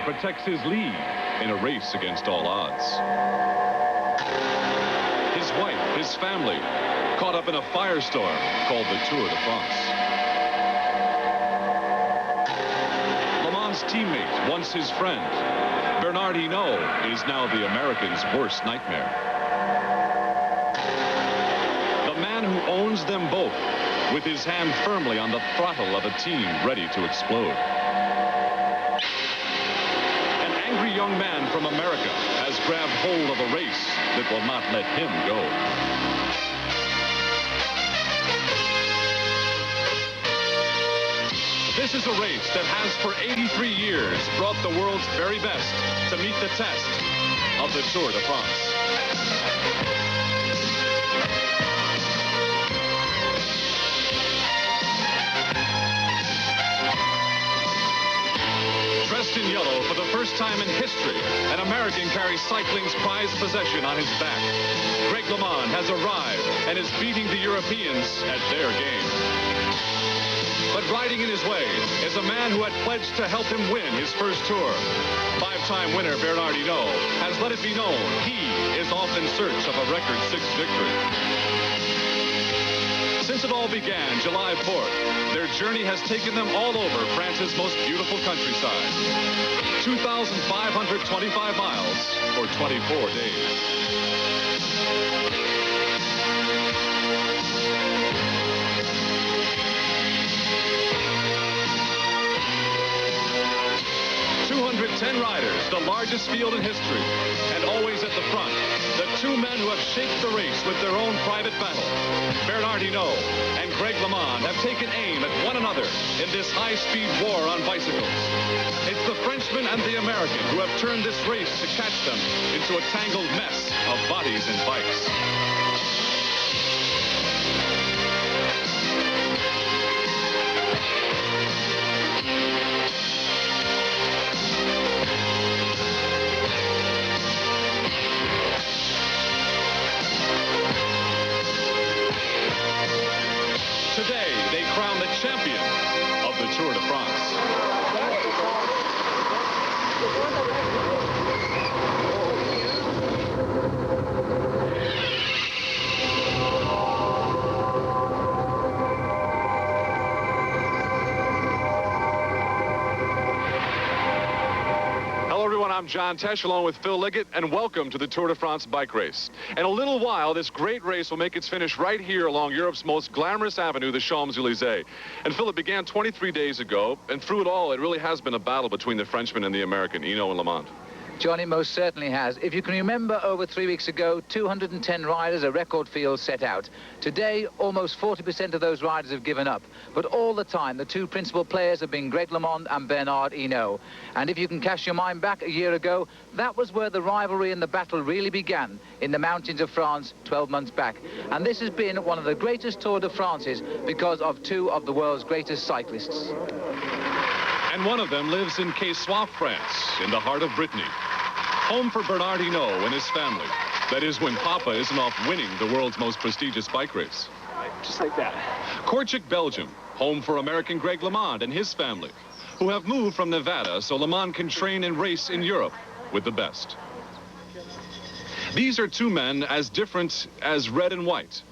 protects his lead in a race against all odds. His wife, his family, caught up in a firestorm called the Tour de France. Le Mans' teammate, once his friend, Bernard Hinault, is now the American's worst nightmare. The man who owns them both, with his hand firmly on the throttle of a team ready to explode. An angry young man from America has grabbed hold of a race that will not let him go. This is a race that has for 83 years brought the world's very best to meet the test of the Tour de France. Dressed in yellow for the first time in history, an American carries cycling's prized possession on his back. Greg LeMond has arrived and is beating the Europeans at their game. But riding in his way is a man who had pledged to help him win his first Tour. Five-time winner Bernard Hinault has let it be known he is off in search of a record 6th victory. Since it all began July 4th, their journey has taken them all over France's most beautiful countryside. 2,525 miles for 24 days. Riders, the largest field in history, and always at the front, the two men who have shaped the race with their own private battle. Bernard Hinault and Greg LeMond have taken aim at one another in this high-speed war on bicycles. It's the Frenchman and the American who have turned this race to catch them into a tangled mess of bodies and bikes. Today, they crown the champion of the Tour de France. I'm John Tesh, along with Phil Liggett, and welcome to the Tour de France bike race. In a little while, this great race will make its finish right here along Europe's most glamorous avenue, the Champs-Élysées. And Phil, it began 23 days ago, and through it all, it really has been a battle between the Frenchman and the American, Hinault and LeMond. John, it most certainly has. If you can remember, over 3 weeks ago, 210 riders, a record field, set out. Today, almost 40% of those riders have given up. But all the time, the two principal players have been Greg LeMond and Bernard Hinault. And if you can cast your mind back a year ago, that was where the rivalry and the battle really began, in the mountains of France 12 months back. And this has been one of the greatest Tour de France's because of two of the world's greatest cyclists. And one of them lives in Quessoy, France, in the heart of Brittany. Home for Bernard Hinault and his family. That is when Papa isn't off winning the world's most prestigious bike race. Just like that. Kortrijk, Belgium. Home for American Greg LeMond and his family, who have moved from Nevada so LeMond can train and race in Europe with the best. These are two men as different as red and white.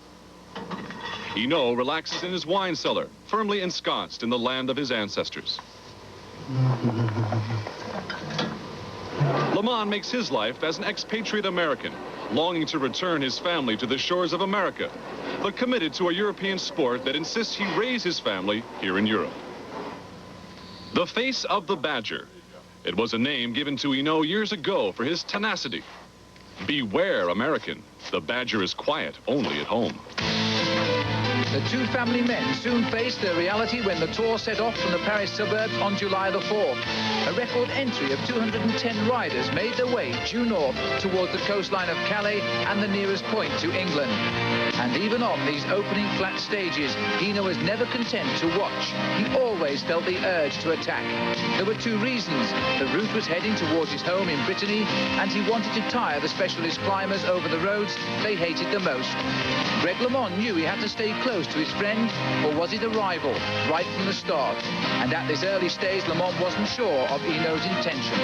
Hinault relaxes in his wine cellar, firmly ensconced in the land of his ancestors. LeMond makes his life as an expatriate American, longing to return his family to the shores of America, but committed to a European sport that insists he raise his family here in Europe. The face of the Badger. It was a name given to Hinault years ago for his tenacity. Beware, American. The Badger is quiet only at home. The two family men soon faced their reality when the Tour set off from the Paris suburbs on July the 4th. A record entry of 210 riders made their way due north towards the coastline of Calais and the nearest point to England. And even on these opening flat stages, Hinault was never content to watch. He always felt the urge to attack. There were two reasons. The route was heading towards his home in Brittany, and he wanted to tire the specialist climbers over the roads they hated the most. Greg LeMond knew he had to stay close to his friend, or was it a rival, right from the start? And at this early stage, LeMond wasn't sure of of Hinault's intention.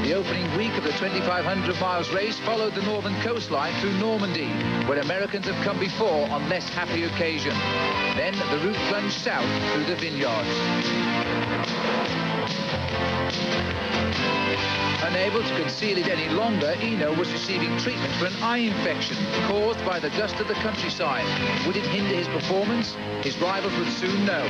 The opening week of the 2,500 miles race followed the northern coastline through Normandy, where Americans have come before on less happy occasion. Then the route plunged south through the vineyards. Unable to conceal it any longer, Hinault was receiving treatment for an eye infection caused by the dust of the countryside. Would it hinder his performance? His rivals would soon know.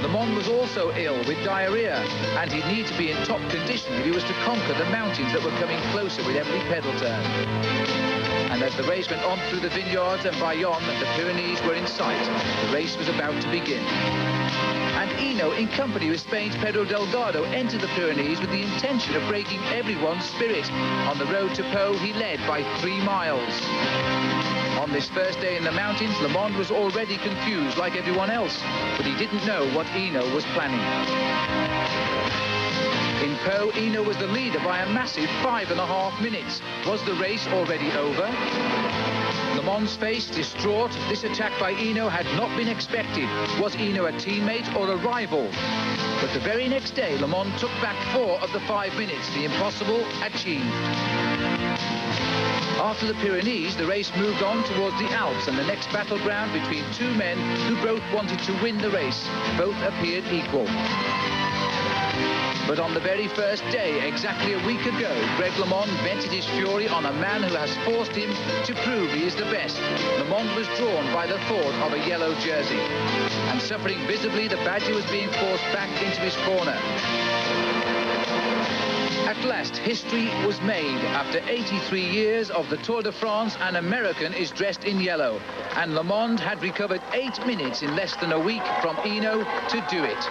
Le Mans was also ill with diarrhea, and he'd need to be in top condition if he was to conquer the mountains that were coming closer with every pedal turn. And as the race went on through the vineyards and Bayonne, the Pyrenees were in sight. The race was about to begin. And Hinault, in company with Spain's Pedro Delgado, entered the Pyrenees with the intention of breaking everyone's spirit. On the road to Pau, he led by 3 miles. On this first day in the mountains, Le Mans was already confused like everyone else, but he didn't know what Hinault was planning. In Pau, Hinault was the leader by a massive 5.5 minutes. Was the race already over? Le Mans' face distraught. This attack by Hinault had not been expected. Was Hinault a teammate or a rival? But the very next day, Le Mans took back 4 of the 5 minutes. The impossible achieved. After the Pyrenees, the race moved on towards the Alps and the next battleground between 2 men who both wanted to win the race. Both appeared equal. But on the very first day, exactly a week ago, Greg LeMond vented his fury on a man who has forced him to prove he is the best. LeMond was drawn by the thought of a yellow jersey. And suffering visibly, the badger was being forced back into his corner. At last, history was made. After 83 years of the Tour de France, an American is dressed in yellow. And LeMond had recovered 8 minutes in less than a week from Hinault to do it.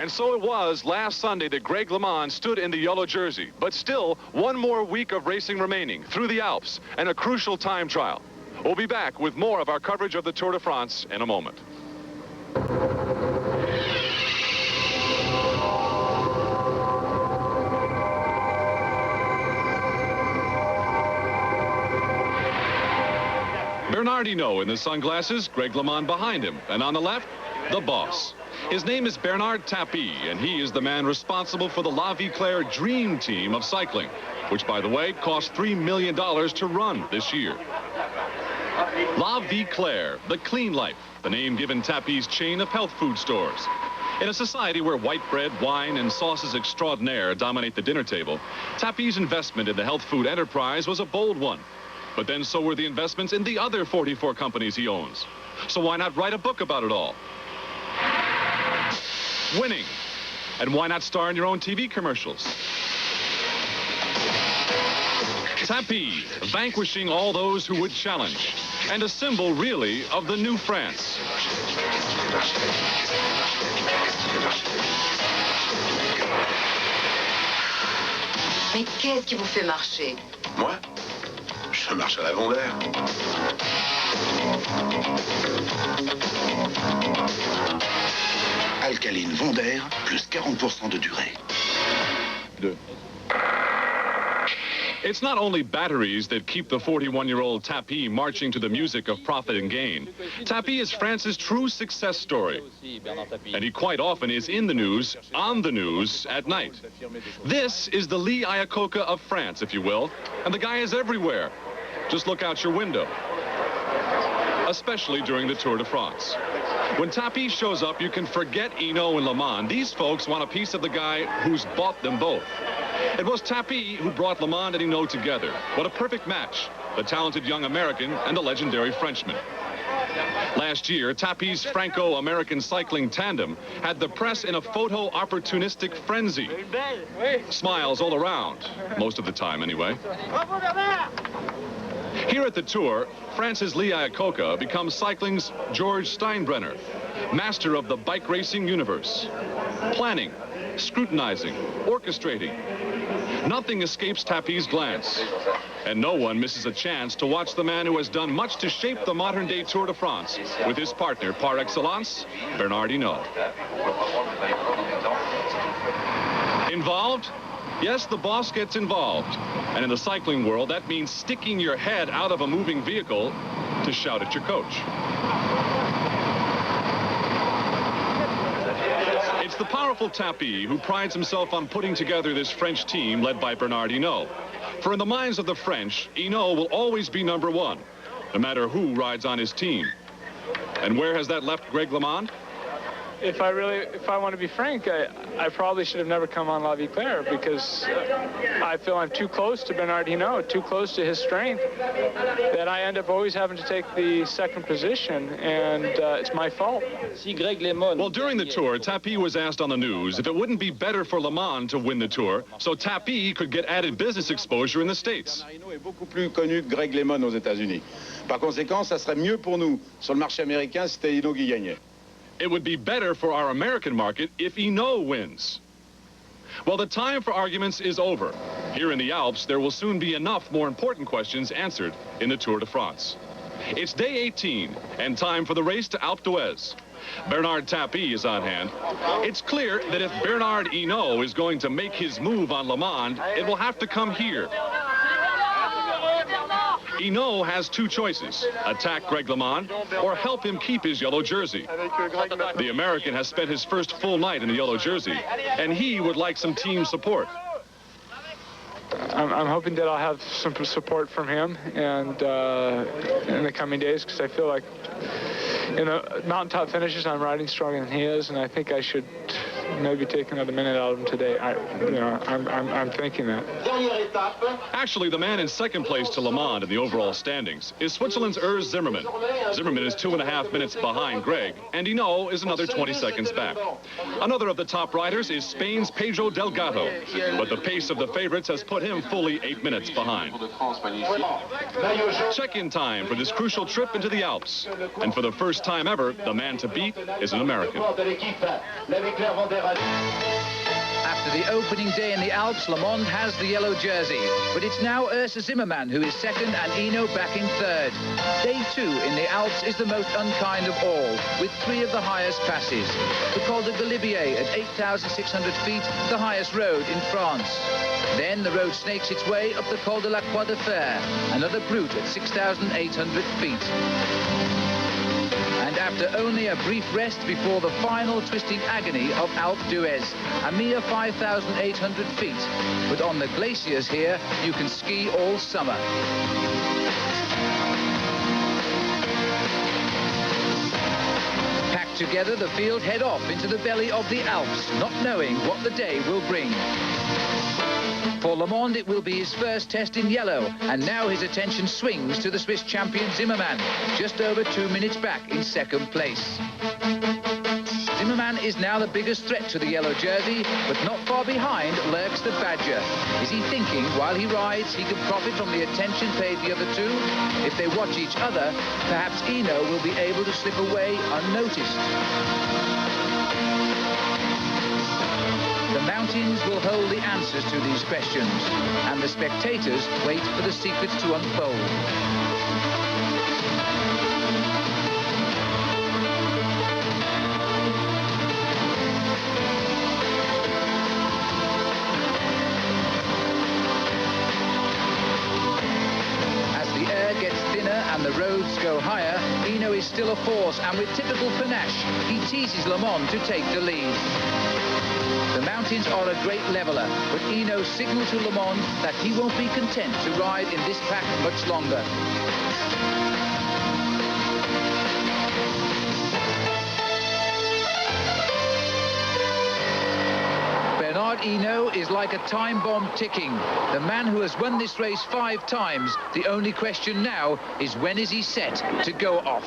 And so it was last Sunday that Greg LeMond stood in the yellow jersey. But still, one more week of racing remaining through the Alps and a crucial time trial. We'll be back with more of our coverage of the Tour de France in a moment. Bernard Hinault in the sunglasses, Greg LeMond behind him, and on the left, the boss. His name is Bernard Tapie, and he is the man responsible for the La Vie Claire Dream Team of cycling, which, by the way, cost $3 million to run this year. La Vie Claire, the clean life, the name given Tapie's chain of health food stores. In a society where white bread, wine, and sauces extraordinaire dominate the dinner table, Tapie's investment in the health food enterprise was a bold one. But then so were the investments in the other 44 companies he owns. So why not write a book about it all? Winning. And why not star in your own TV commercials? Tapie, vanquishing all those who would challenge. And a symbol, really, of the new France. Mais qu'est-ce qui vous fait marcher? Moi? Je marche à l'avant d'air. Alcaline Vondaire, plus 40% de durée. It's not only batteries that keep the 41-year-old Tapie marching to the music of profit and gain. Tapie is France's true success story. And he quite often is in the news, on the news, at night. This is the Lee Iacocca of France, if you will. And the guy is everywhere. Just look out your window. Especially during the Tour de France. When Tapie shows up, you can forget Hinault and LeMond. These folks want a piece of the guy who's bought them both. It was Tapie who brought LeMond and Hinault together. What a perfect match. The talented young American and the legendary Frenchman. Last year, Tapie's Franco-American cycling tandem had the press in a photo-opportunistic frenzy. Smiles all around, most of the time anyway. Here at the Tour, France's Lee Iacocca becomes cycling's George Steinbrenner, master of the bike racing universe. Planning, scrutinizing, orchestrating. Nothing escapes Tapie's glance. And no one misses a chance to watch the man who has done much to shape the modern-day Tour de France with his partner par excellence, Bernard Hinault. Involved? Yes, the boss gets involved. And in the cycling world, that means sticking your head out of a moving vehicle to shout at your coach. It's the powerful Tapie who prides himself on putting together this French team led by Bernard Hinault. For in the minds of the French, Hinault will always be number one, no matter who rides on his team. And where has that left Greg LeMond? If I want to be frank, I probably should have never come on La Vie Claire because I feel I'm too close to Bernard Hinault, too close to his strength, that I end up always having to take the second position, and it's my fault. Well, during the Tour, Tapie was asked on the news if it wouldn't be better for LeMond to win the Tour so Tapie could get added business exposure in the States. Hinault est beaucoup plus connu que Greg LeMond aux États-Unis. Par conséquent, ça serait mieux pour nous sur le marché américain si c'était Hinault qui gagnait. It would be better for our American market if Hinault wins. Well, the time for arguments is over. Here in the Alps, there will soon be enough more important questions answered in the Tour de France. It's day 18 and time for the race to Alpe d'Huez. Bernard Tapie is on hand. It's clear that if Bernard Hinault is going to make his move on LeMond, it will have to come here. Hinault has two choices: attack Greg LeMond or help him keep his yellow jersey. The American has spent his first full night in the yellow jersey, and he would like some team support. I'm hoping that I'll have some support from him and in the coming days, because I feel like in the mountaintop finishes I'm riding stronger than he is, and I think I should maybe take another minute out of him today. I'm thinking that. Actually, the man in second place to LeMond in the overall standings is Switzerland's Urs Zimmermann. Zimmermann is 2.5 minutes behind Greg, and Hinault is another 20 seconds back. Another of the top riders is Spain's Pedro Delgado, but the pace of the favorites has put him fully 8 minutes behind. Check-in time for this crucial trip into the Alps, and for the first time ever, the man to beat is an American. After the opening day in the Alps, LeMond has the yellow jersey. But it's now Urs Zimmermann who is second and Hinault back in third. Day 2 in the Alps is the most unkind of all, with 3 of the highest passes. The Col de Galibier at 8,600 feet, the highest road in France. Then the road snakes its way up the Col de la Croix de Fer, another brute at 6,800 feet. And after only a brief rest before the final twisting agony of Alpe d'Huez, a mere 5,800 feet. But on the glaciers here, you can ski all summer. Packed together, the field head off into the belly of the Alps, not knowing what the day will bring. For LeMond, it will be his first test in yellow, and now his attention swings to the Swiss champion Zimmermann, just over 2 minutes back in second place. Zimmermann is now the biggest threat to the yellow jersey, but not far behind lurks the Badger. Is he thinking while he rides he can profit from the attention paid the other two? If they watch each other, perhaps Hinault will be able to slip away unnoticed. The mountains will hold the answers to these questions, and the spectators wait for the secrets to unfold. As the air gets thinner and the roads go higher, Hinault is still a force, and with typical panache, he teases LeMond to take the lead. The mountains are a great leveller, but Hinault signaled to LeMond that he won't be content to ride in this pack much longer. Bernard Hinault is like a time bomb ticking. The man who has won this race 5 times, the only question now is when is he set to go off?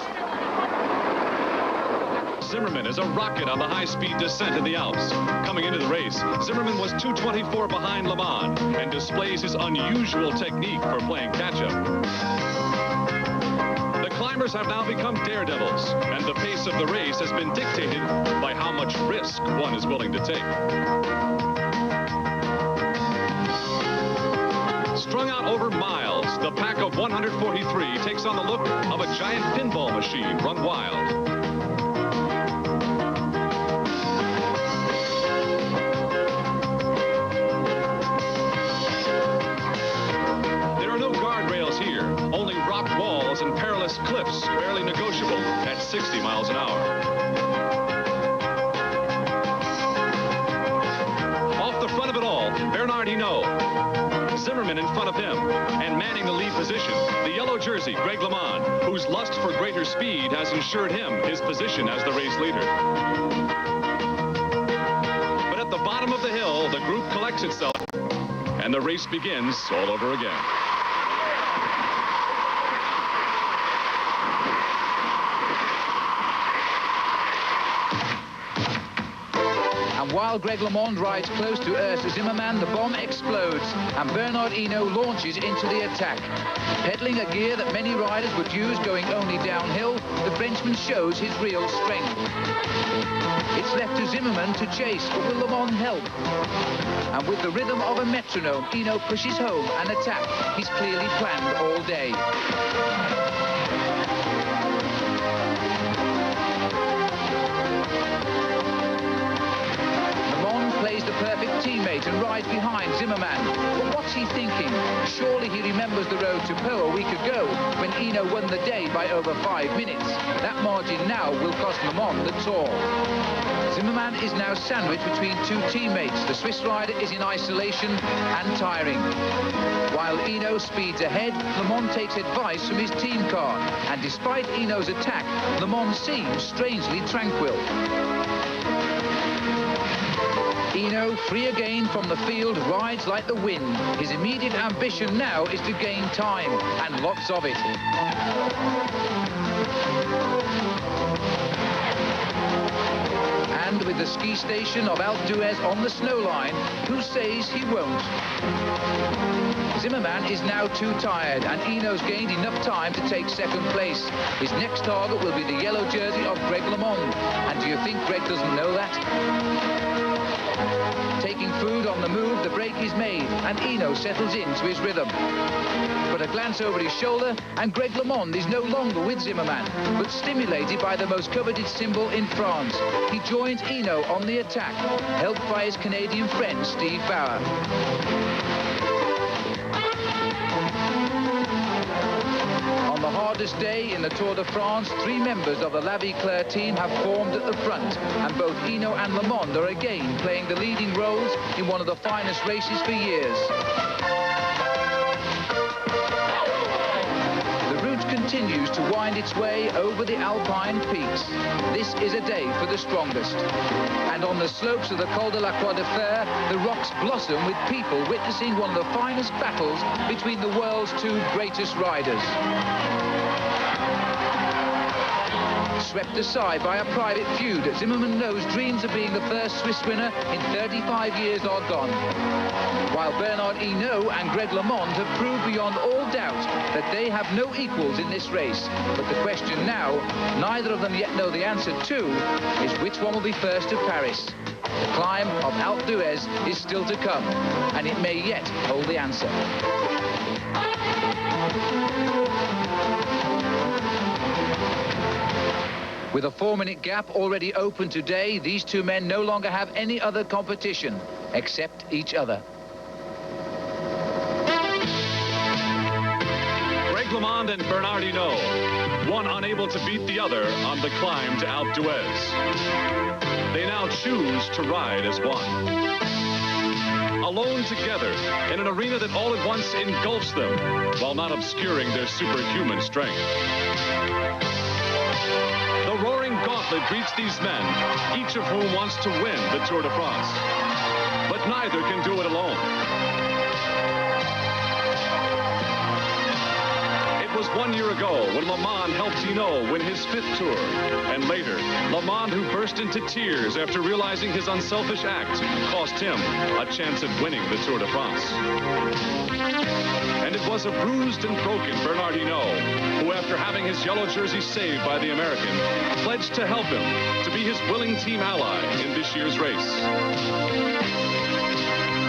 Zimmermann is a rocket on the high-speed descent in the Alps. Coming into the race, Zimmermann was 2:24 behind LeMond and displays his unusual technique for playing catch-up. The climbers have now become daredevils, and the pace of the race has been dictated by how much risk one is willing to take. Strung out over miles, the pack of 143 takes on the look of a giant pinball machine run wild. lifts, barely negotiable at 60 miles an hour. Off the front of it all, Bernard Hinault. Zimmerman in front of him, and manning the lead position, the yellow jersey, Greg LeMond, whose lust for greater speed has ensured him his position as the race leader. But at the bottom of the hill, the group collects itself, and the race begins all over again. And while Greg LeMond rides close to Urs Zimmerman, the bomb explodes, and Bernard Hinault launches into the attack. Peddling a gear that many riders would use going only downhill, the Frenchman shows his real strength. It's left to Zimmerman to chase, but will LeMond help? And with the rhythm of a metronome, Hinault pushes home an attack he's clearly planned all day. Plays the perfect teammate and rides behind Zimmerman. But what's he thinking? Surely he remembers the road to Po a week ago when Hinault won the day by over 5 minutes. That margin now will cost LeMond the Tour. Zimmerman is now sandwiched between two teammates. The Swiss rider is in isolation and tiring. While Hinault speeds ahead, LeMond takes advice from his team car. And despite Hinault's attack, LeMond seems strangely tranquil. Hinault, free again from the field, rides like the wind. His immediate ambition now is to gain time, and lots of it. And with the ski station of Alpe d'Huez on the snow line, who says he won't? Zimmerman is now too tired, and Hinault's gained enough time to take second place. His next target will be the yellow jersey of Greg LeMond. And do you think Greg doesn't know that? Taking food on the move, the break is made, and Hinault settles into his rhythm. But a glance over his shoulder, and Greg LeMond is no longer with Zimmerman, but stimulated by the most coveted symbol in France. He joins Hinault on the attack, helped by his Canadian friend, Steve Bauer. On the hardest day in the Tour de France, 3 members of the La Vie Claire team have formed at the front, and both Hinault and LeMond are again playing the leading roles in one of the finest races for years. The route continues to wind its way over the Alpine peaks. This is a day for the strongest. And on the slopes of the Col de la Croix de Fer, the rocks blossom with people witnessing one of the finest battles between the world's 2 greatest riders. Swept aside by a private feud, Zimmerman knows dreams of being the first Swiss winner in 35 years are gone. While Bernard Hinault and Greg LeMond have proved beyond all doubt that they have no equals in this race. But the question now, neither of them yet know the answer to, is which one will be first to Paris. The climb of Alpe d'Huez is still to come, and it may yet hold the answer. With a 4-minute gap already open today, these 2 men no longer have any other competition except each other. Greg LeMond and Bernard Hinault, one unable to beat the other on the climb to Alpe d'Huez. They now choose to ride as one. Alone together in an arena that all at once engulfs them while not obscuring their superhuman strength. The roaring gauntlet greets these men, each of whom wants to win the Tour de France. But neither can do it alone. It was 1 year ago when LeMond helped Hinault win his 5th Tour. And later, LeMond, who burst into tears after realizing his unselfish act, cost him a chance at winning the Tour de France. And it was a bruised and broken Bernard Hinault who, after having his yellow jersey saved by the American, pledged to help him, to be his willing team ally in this year's race.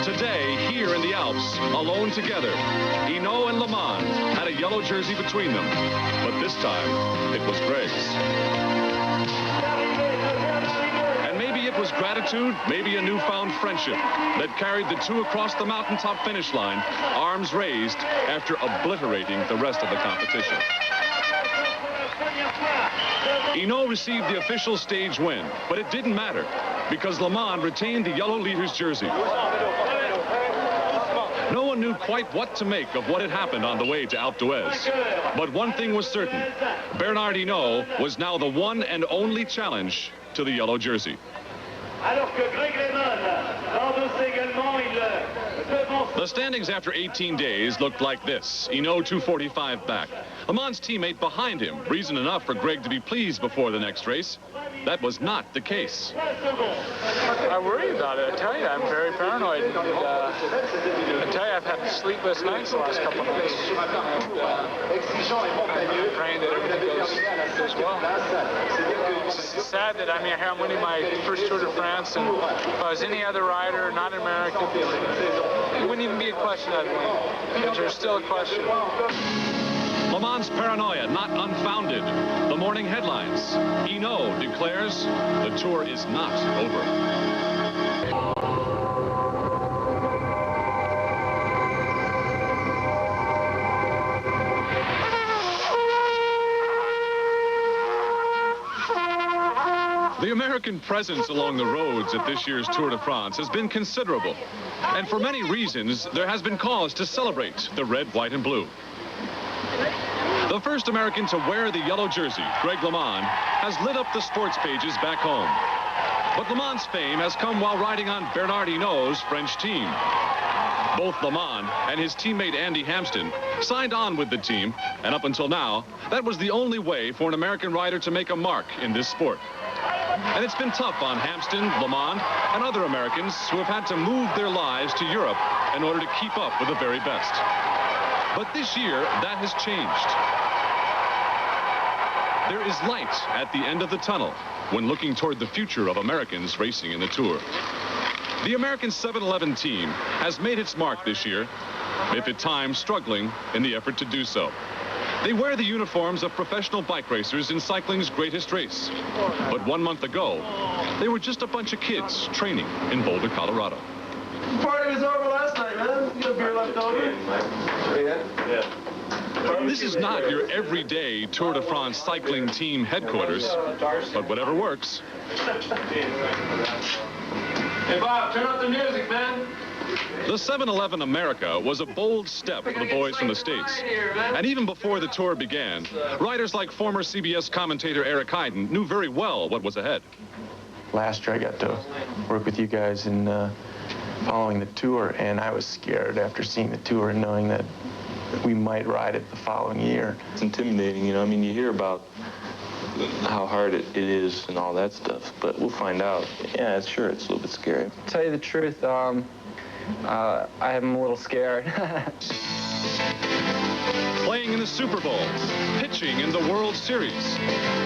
Today, here in the Alps, alone together, Hinault and LeMond had a yellow jersey between them, but this time, it was Greg's. And maybe it was gratitude, maybe a newfound friendship that carried the 2 across the mountaintop finish line, arms raised after obliterating the rest of the competition. Hinault received the official stage win, but it didn't matter because Le Mans retained the yellow leader's jersey. No one knew quite what to make of what had happened on the way to Alpe d'Huez. But one thing was certain. Bernard Hinault was now the one and only challenge to the yellow jersey. The standings after 18 days looked like this. Hinault 245 back. Le Mans' teammate behind him. Reason enough for Greg to be pleased before the next race. That was not the case. I worry about it. I tell you, I'm very paranoid. And, I tell you, I've had sleepless nights the last couple of nights. I'm praying that everything goes well. It's sad that, I mean, I'm winning my first Tour de France, and if I was any other rider, not an American, it wouldn't even be a question I'd win. But there's still a question. Le Mans' paranoia not unfounded. The morning headlines. Hinault declares the Tour is not over. The American presence along the roads at this year's Tour de France has been considerable. And for many reasons, there has been cause to celebrate the red, white, and blue. The first American to wear the yellow jersey, Greg LeMond, has lit up the sports pages back home. But LeMond's fame has come while riding on Bernard Hinault's French team. Both LeMond and his teammate Andy Hampsten signed on with the team, and up until now, that was the only way for an American rider to make a mark in this sport. And it's been tough on Hampsten, LeMond, and other Americans who have had to move their lives to Europe in order to keep up with the very best. But this year, that has changed. There is light at the end of the tunnel when looking toward the future of Americans racing in the Tour. The American 7-Eleven team has made its mark this year, if at times struggling in the effort to do so. They wear the uniforms of professional bike racers in cycling's greatest race. But 1 month ago, they were just a bunch of kids training in Boulder, Colorado. The party was over last night, man. You got a beer left over? Yeah. This is not your everyday Tour de France cycling team headquarters, but whatever works. Hey, Bob, turn up the music, man. The 7-Eleven America was a bold step for the boys from the States. And even before the tour began, riders like former CBS commentator Eric Heiden knew very well what was ahead. Last year I got to work with you guys in following the tour, and I was scared after seeing the tour and knowing that we might ride it the following year. It's intimidating, you know. I mean, you hear about how hard it is and all that stuff, but we'll find out. Yeah, sure, it's a little bit scary. To tell you the truth, I am a little scared. Playing in the Super Bowl, pitching in the World Series.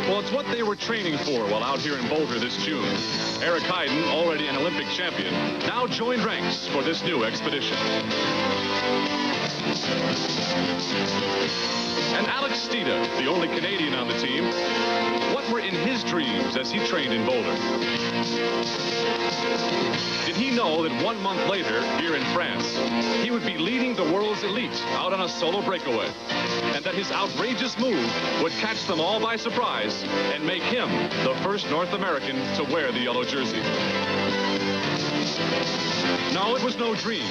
Well, it's what they were training for while out here in Boulder this June. Eric Heiden, already an Olympic champion, now joined ranks for this new expedition. And Alex Steeda, the only Canadian on the team, what were in his dreams as he trained in Boulder? Did he know that 1 month later, here in France, he would be leading the world's elite out on a solo breakaway, and that his outrageous move would catch them all by surprise and make him the first North American to wear the yellow jersey? No, it was no dream.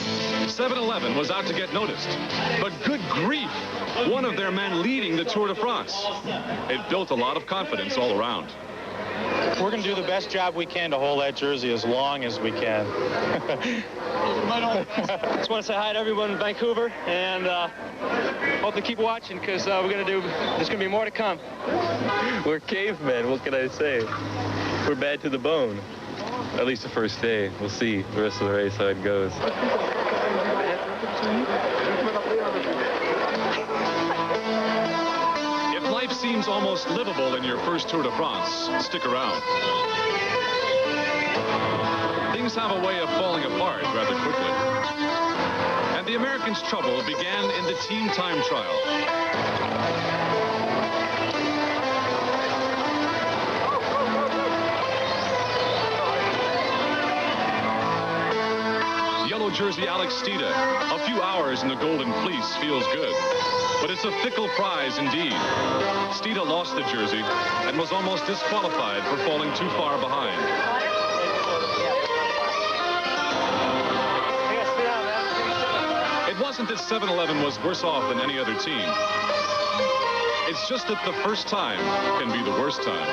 7-Eleven was out to get noticed. But good grief, one of their men leading the Tour de France. It built a lot of confidence all around. We're going to do the best job we can to hold that jersey as long as we can. Just want to say hi to everyone in Vancouver, and hope they keep watching, because there's going to be more to come. We're cavemen, what can I say? We're bad to the bone. At least the first day. We'll see the rest of the race how it goes. If life seems almost livable in your first Tour de France, stick around. Things have a way of falling apart rather quickly. And the Americans' trouble began in the team time trial. Yellow jersey Alex Steeda. A few hours in the Golden Fleece feels good, but it's a fickle prize indeed. Steeda Lita lost the jersey and was almost disqualified for falling too far behind. It wasn't that 7-Eleven was worse off than any other team. It's just that the first time can be the worst time.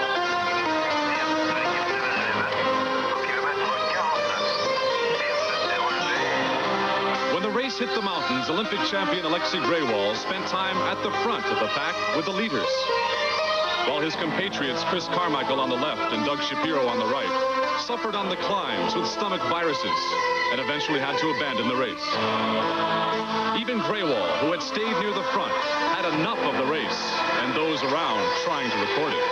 When the race hit the mountains, Olympic champion Alexei Greywall spent time at the front of the pack with the leaders, while his compatriots Chris Carmichael on the left and Doug Shapiro on the right suffered on the climbs with stomach viruses and eventually had to abandon the race. Even Greywall, who had stayed near the front, had enough of the race and those around trying to record it.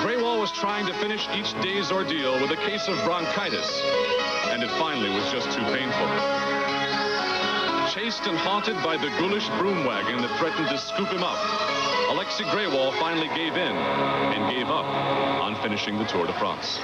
Greywall was trying to finish each day's ordeal with a case of bronchitis, and it finally was just too painful. Chased and haunted by the ghoulish broom wagon that threatened to scoop him up, Alexei Greywall finally gave in and gave up on finishing the Tour de France.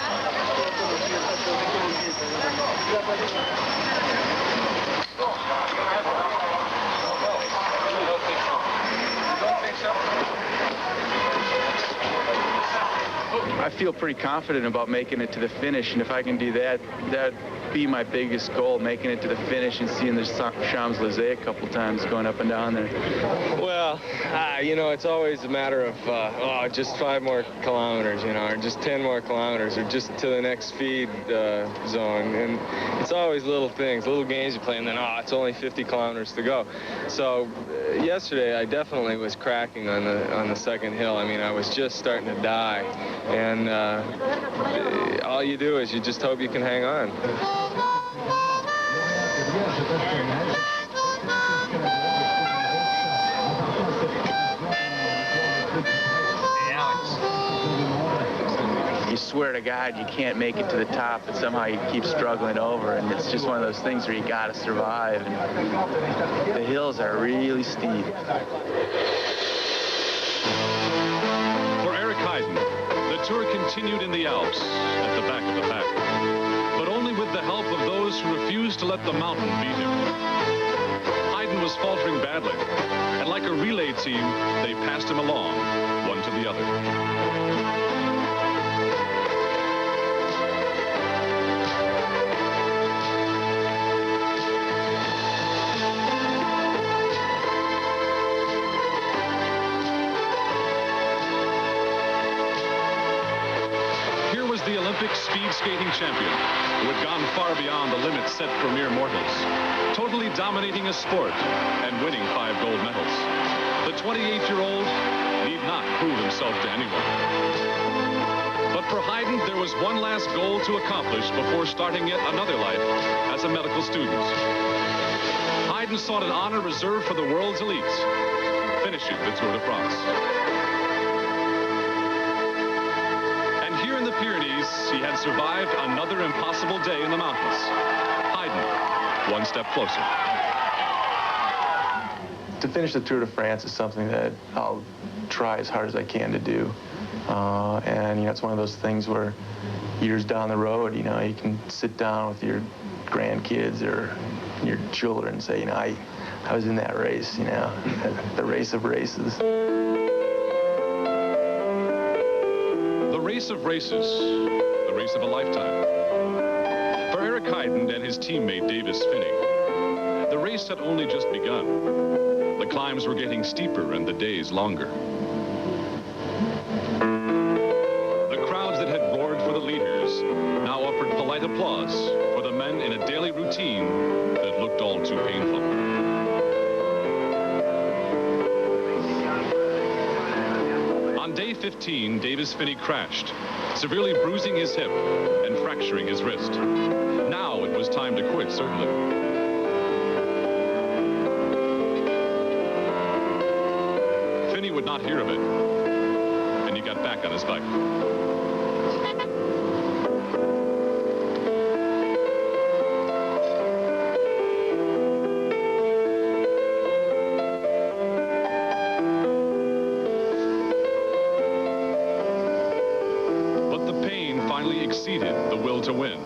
I feel pretty confident about making it to the finish, and if I can do that, that'd be my biggest goal, making it to the finish and seeing the Champs-Élysées a couple times going up and down there. Well, you know, it's always a matter of, just 5 more kilometers, you know, or just 10 more kilometers, or just to the next speed zone. And it's always little things, little games you play, and then, it's only 50 kilometers to go. So yesterday, I definitely was cracking on the second hill. I mean, I was just starting to die. And all you do is you just hope you can hang on. You swear to God you can't make it to the top, but somehow you keep struggling over, and it's just one of those things where you gotta survive, and the hills are really steep. For Eric Heiden, the Tour continued in the Alps at the back of the pack, but only with the help of those who refused to let the mountain beat him. Heiden was faltering badly, and like a relay team, they passed him along, one to the other. The Olympic speed skating champion, who had gone far beyond the limits set for mere mortals, totally dominating a sport and winning 5 gold medals. The 28-year-old need not prove himself to anyone. But for Heiden, there was one last goal to accomplish before starting yet another life as a medical student. Heiden sought an honor reserved for the world's elites, finishing the Tour de France. In the Pyrenees, he had survived another impossible day in the mountains. Heiden, one step closer. To finish the Tour de France is something that I'll try as hard as I can to do. And, you know, it's one of those things where years down the road, you know, you can sit down with your grandkids or your children and say, you know, I was in that race, you know, the race of races. The race of races, the race of a lifetime. For Eric Heiden and his teammate Davis Finney, the race had only just begun. The climbs were getting steeper and the days longer. The crowds that had roared for the leaders now offered polite applause for the men in a daily routine that looked all too painful. On day 15, Davis Finney crashed, severely bruising his hip and fracturing his wrist. Now it was time to quit, certainly. Finney would not hear of it, and he got back on his bike. Exceeded the will to win.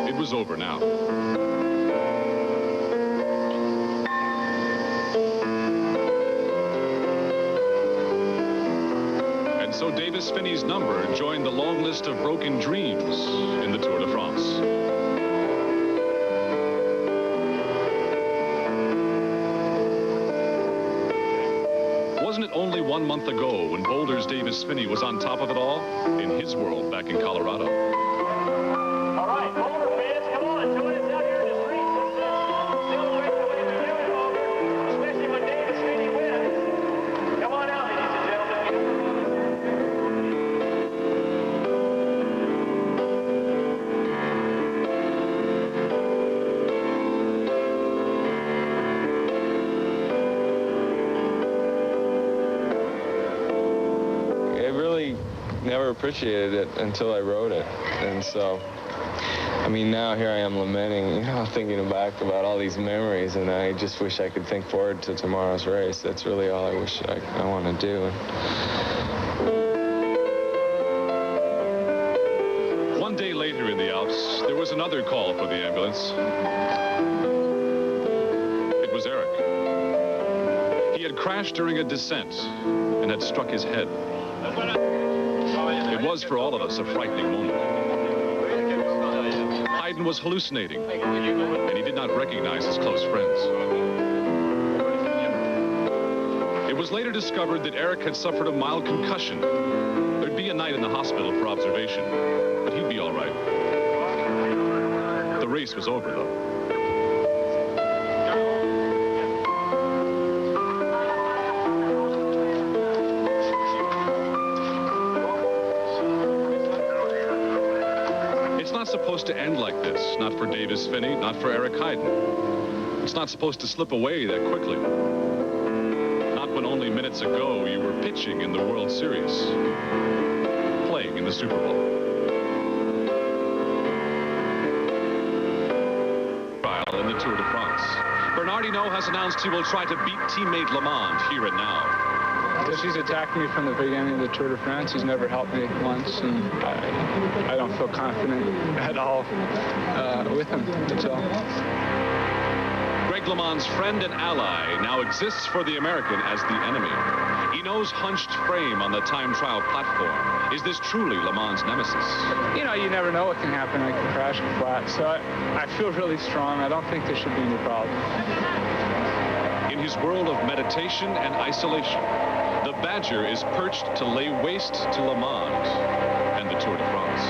It was over now. so Davis Phinney's number joined the long list of broken dreams in the Tour de France. Wasn't it only 1 month ago when Boulder's Davis Phinney was on top of it all in his world back in Colorado? All right, Boulder fans, come on, join us out here in the streets. Let's celebrate the way we do it over, especially when Davis Phinney wins. Come on out, ladies and gentlemen. Never appreciated it until I wrote it. And so, I mean, now here I am lamenting, you know, thinking back about all these memories, and I just wish I could think forward to tomorrow's race. That's really all I wish I want to do. One day later in the Alps, there was another call for the ambulance. It was Eric. He had crashed during a descent and had struck his head. It was, for all of us, a frightening moment. Haydn was hallucinating, and he did not recognize his close friends. It was later discovered that Eric had suffered a mild concussion. There'd be a night in the hospital for observation, but he'd be all right. The race was over, though. Supposed to end like this. Not for Davis Phinney, not for Eric Haydn. It's not supposed to slip away that quickly. Not when only minutes ago you were pitching in the World Series, playing in the Super Bowl. Trial in the Tour de France. Bernardino has announced he will try to beat teammate Lamond here and now. Because he's attacked me from the beginning of the Tour de France. He's never helped me once, and I don't feel confident at all with him. That's all. Greg LeMond's friend and ally now exists for the American as the enemy. Hinault's hunched frame on the time trial platform. Is this truly LeMond's nemesis? You know, you never know what can happen. I can crash flat, so I feel really strong. I don't think there should be any problem. In his world of meditation and isolation, the Badger is perched to lay waste to LeMond and the Tour de France.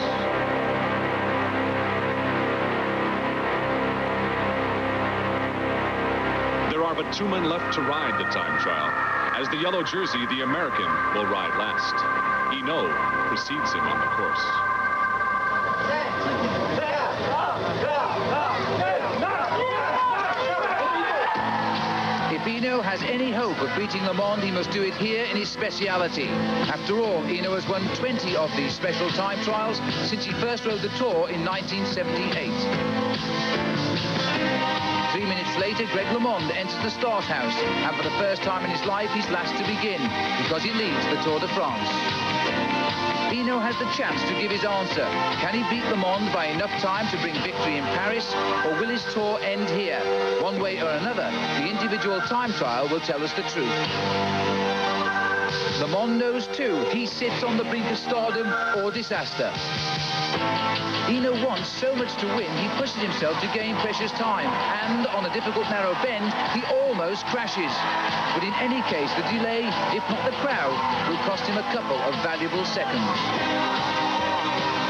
There are but 2 men left to ride the time trial. As the yellow jersey, the American will ride last. Hinault precedes him on the course. If Hinault has any hope of beating Lamond, he must do it here in his speciality. After all, Hinault has won 20 of these special time trials since he first rode the Tour in 1978. 3 minutes later, Greg LeMond enters the start house, and for the first time in his life, he's last to begin, because he leads the Tour de France. Hinault has the chance to give his answer. Can he beat LeMond by enough time to bring victory in Paris, or will his tour end here? One way or another, the individual time trial will tell us the truth. LeMond knows too, he sits on the brink of stardom or disaster. Hinault wants so much to win, he pushes himself to gain precious time, and on a difficult narrow bend, he almost crashes. But in any case, the delay, if not the crowd, will cost him a couple of valuable seconds.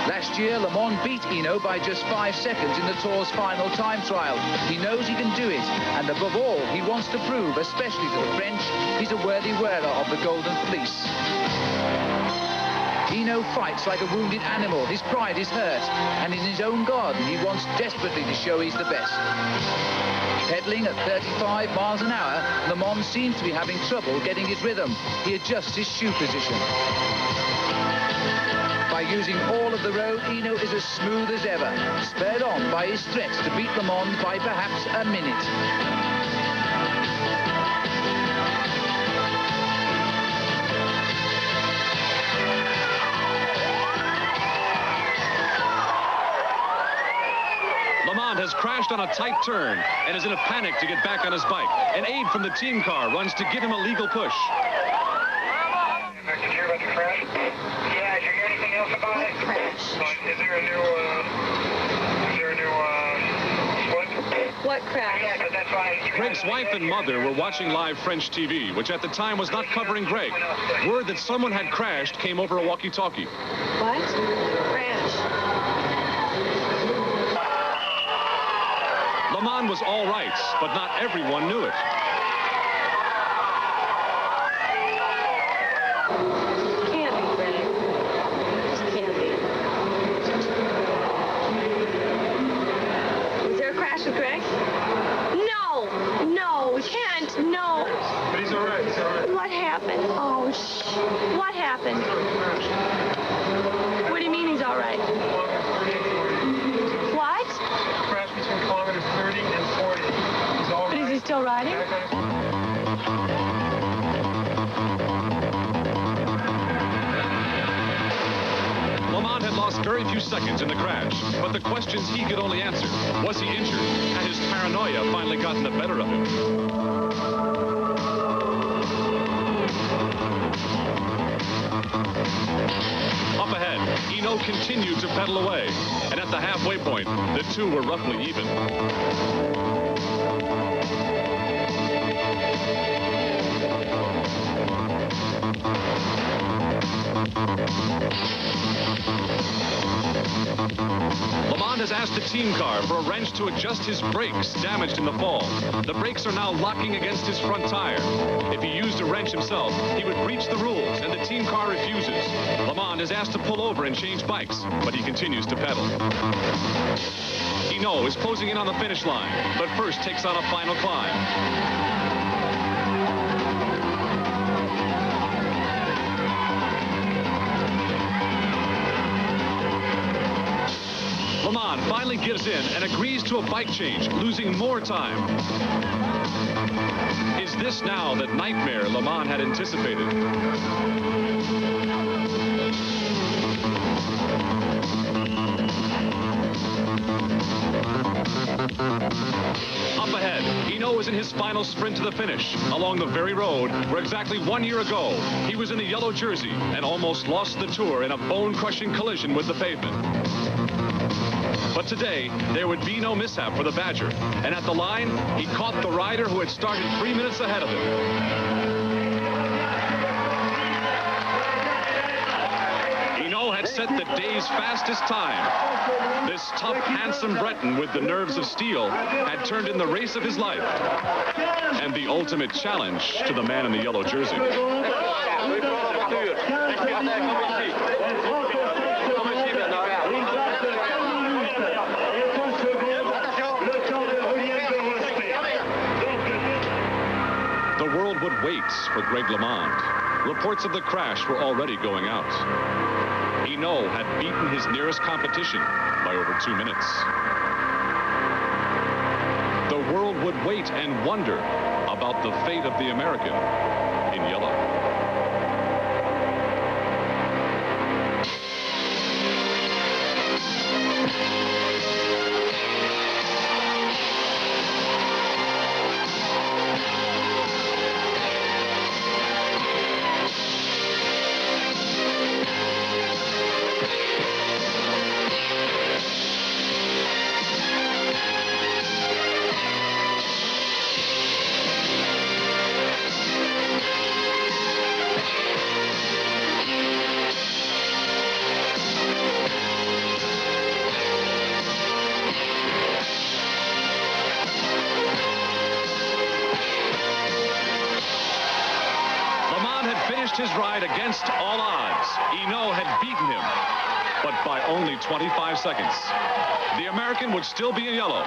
Last year, LeMond beat Hinault by just 5 seconds in the Tour's final time trial. He knows he can do it, and above all, he wants to prove, especially to the French, he's a worthy wearer of the Golden Fleece. Hinault fights like a wounded animal. His pride is hurt, and in his own garden, he wants desperately to show he's the best. Pedaling at 35 miles an hour, LeMond seems to be having trouble getting his rhythm. He adjusts his shoe position. By using all of the road, Hinault is as smooth as ever, spurred on by his threats to beat LeMond by perhaps a minute. LeMond has crashed on a tight turn and is in a panic to get back on his bike. An aide from the team car runs to give him a legal push. Did you hear about the crash? What crash? Greg's wife and mother were watching live French TV, which at the time was not covering Greg. Word that someone had crashed came over a walkie-talkie. What? Crash. Le Mans was all right, but not everyone knew it. Can't be, Greg. Just can't be. Was there a crash with Greg? No! No! We can't! No! But he's all right. He's all right. What happened? Oh, what happened? What do you mean he's all right? What? Crash between kilometers 30 and 40. He's all right. But is he still riding? Le Mans had lost very few seconds in the crash, but the questions he could only answer. Was he injured? Had his paranoia finally gotten the better of him? Up ahead, Hinault continued to pedal away, and at the halfway point, the two were roughly even. Le Mans has asked the team car for a wrench to adjust his brakes damaged in the fall. The brakes are now locking against his front tire. If he used a wrench himself, he would breach the rules, and the team car refuses. Le Mans is asked to pull over and change bikes, but he continues to pedal. Hinault is closing in on the finish line, but first takes on a final climb. Le Mans finally gives in and agrees to a bike change, losing more time. Is this now the nightmare Le Mans had anticipated? Up ahead, Hinault is in his final sprint to the finish, along the very road where exactly 1 year ago, he was in the yellow jersey and almost lost the Tour in a bone-crushing collision with the pavement. But today, there would be no mishap for the Badger. And at the line, he caught the rider who had started 3 minutes ahead of him. Hinault had set the day's fastest time. This tough, handsome Breton with the nerves of steel had turned in the race of his life. And the ultimate challenge to the man in the yellow jersey. The world would wait for Greg LeMond. Reports of the crash were already going out. Hinault had beaten his nearest competition by over 2 minutes. The world would wait and wonder about the fate of the American in yellow. His ride against all odds. Hinault had beaten him, but by only 25 seconds. The American would still be in yellow.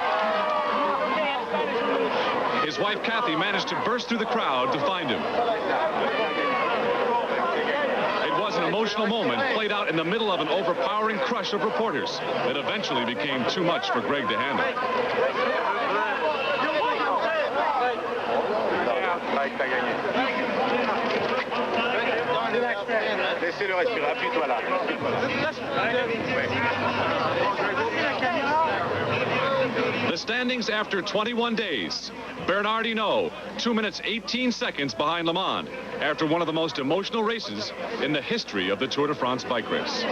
His wife, Kathy, managed to burst through the crowd to find him. It was an emotional moment played out in the middle of an overpowering crush of reporters that eventually became too much for Greg to handle. Laissez-le respirer, appuie-toi là. The standings after 21 days. Bernard Hinault, 2 minutes 18 seconds behind Le Mans, after one of the most emotional races in the history of the Tour de France bike race.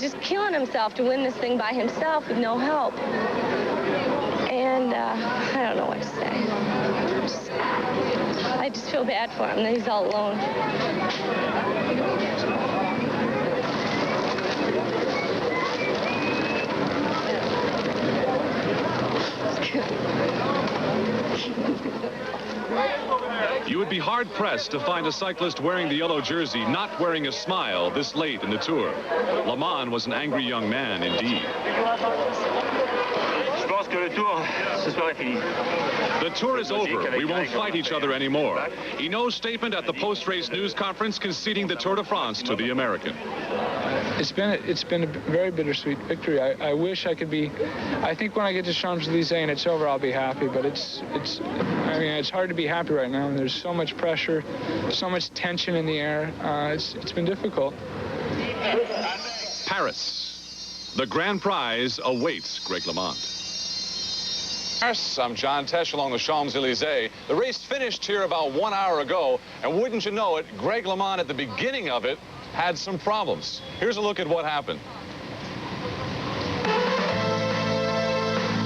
just killing himself to win this thing by himself with no help. And I don't know what to say. I just feel bad for him that he's all alone. You would be hard-pressed to find a cyclist wearing the yellow jersey not wearing a smile this late in the Tour. Le Mans was an angry young man indeed. The Tour is over. We won't fight each other anymore. Hinault's statement at the post-race news conference conceding the Tour de France to the American. It's been a very bittersweet victory. I wish I could be. I think when I get to Champs-Élysées and it's over, I'll be happy. But it's hard to be happy right now. And there's so much pressure, so much tension in the air. It's been difficult. Paris. The grand prize awaits Greg LeMond. I'm John Tesh along the Champs-Élysées. The race finished here about 1 hour ago, and wouldn't you know it, Greg LeMond at the beginning of it had some problems. Here's a look at what happened.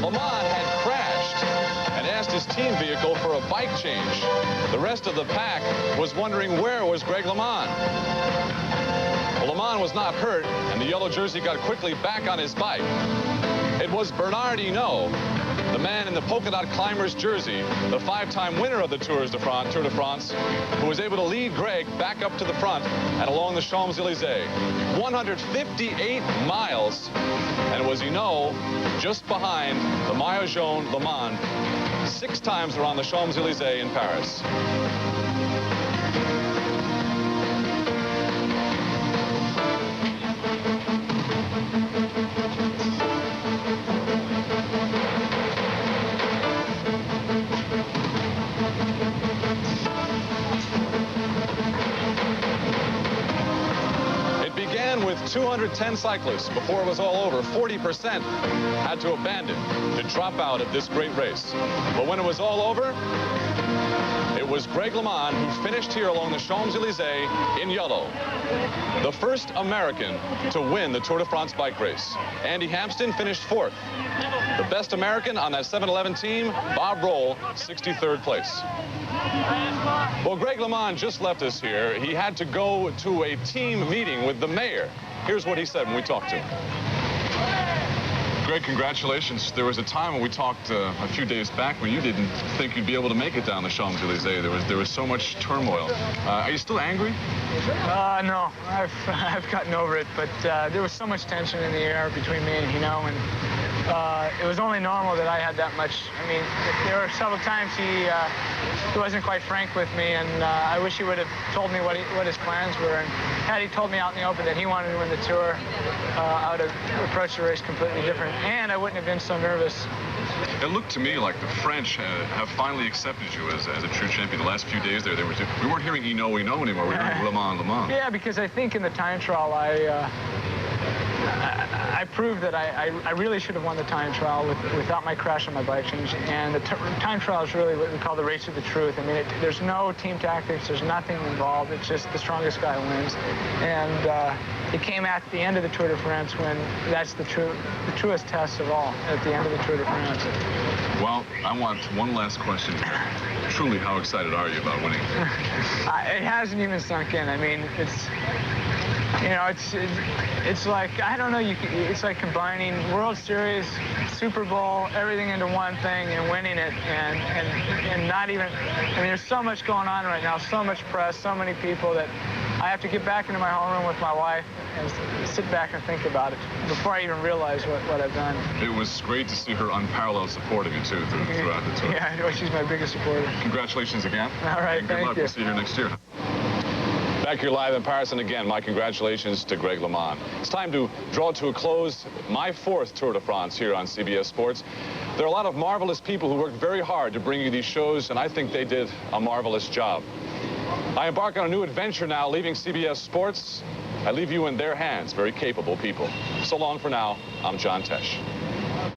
LeMond had crashed and asked his team vehicle for a bike change. The rest of the pack was wondering where was Greg LeMond. Well, LeMond was not hurt, and the yellow jersey got quickly back on his bike. It was Bernard Hinault, the man in the polka dot climber's jersey, the 5-time winner of the Tour de France, who was able to lead Greg back up to the front and along the Champs-Élysées. 158 miles, and it was Hinault just behind the Maillot Jaune Le Mans, 6 times around the Champs-Élysées in Paris. With 210 cyclists before it was all over, 40% had to abandon, to drop out of this great race. But when it was all over, it was Greg LeMond who finished here along the Champs-Élysées in yellow. The first American to win the Tour de France bike race. Andy Hampsten finished 4th. The best American on that 7-Eleven team, Bob Roll, 63rd place. Well, Greg LeMond just left us here. He had to go to a team meeting with the mayor. Here's what he said when we talked to him. Greg, congratulations. There was a time when we talked a few days back when you didn't think you'd be able to make it down the Champs-Élysées. There was so much turmoil. Are you still angry? No, I've gotten over it, but there was so much tension in the air between me and Hinault, and it was only normal that I had that much. I mean, there were several times he wasn't quite frank with me, and I wish he would have told me what his plans were. And had he told me out in the open that he wanted to win the Tour, I would have approached the race completely different, and I wouldn't have been so nervous. It looked to me like the French have finally accepted you as a true champion. The last few days there, we weren't hearing Hinault anymore. We were hearing Le Mans, Le Mans. Yeah, because I think in the time trial, I proved that I really should have won the time trial without my crash on my bike change. And the time trial is really what we call the race of the truth. I mean, there's no team tactics. There's nothing involved. It's just the strongest guy wins. And it came at the end of the Tour de France when that's the truest test of all, at the end of the Tour de France. Well, I want one last question. Truly, how excited are you about winning? It hasn't even sunk in. I mean, it's like, I don't know, it's like combining World Series, Super Bowl, everything into one thing and winning it, and not even, I mean, there's so much going on right now, so much press, so many people that I have to get back into my homeroom with my wife and sit back and think about it before I even realize what I've done. It was great to see her unparalleled support of you, too, throughout the tour. Yeah, she's my biggest supporter. Congratulations again. All right, and good luck. We'll see you here next year. Back here live in Paris, and again, my congratulations to Greg LeMond. It's time to draw to a close my 4th Tour de France here on CBS Sports. There are a lot of marvelous people who worked very hard to bring you these shows, and I think they did a marvelous job. I embark on a new adventure now, leaving CBS Sports. I leave you in their hands, very capable people. So long for now. I'm John Tesh.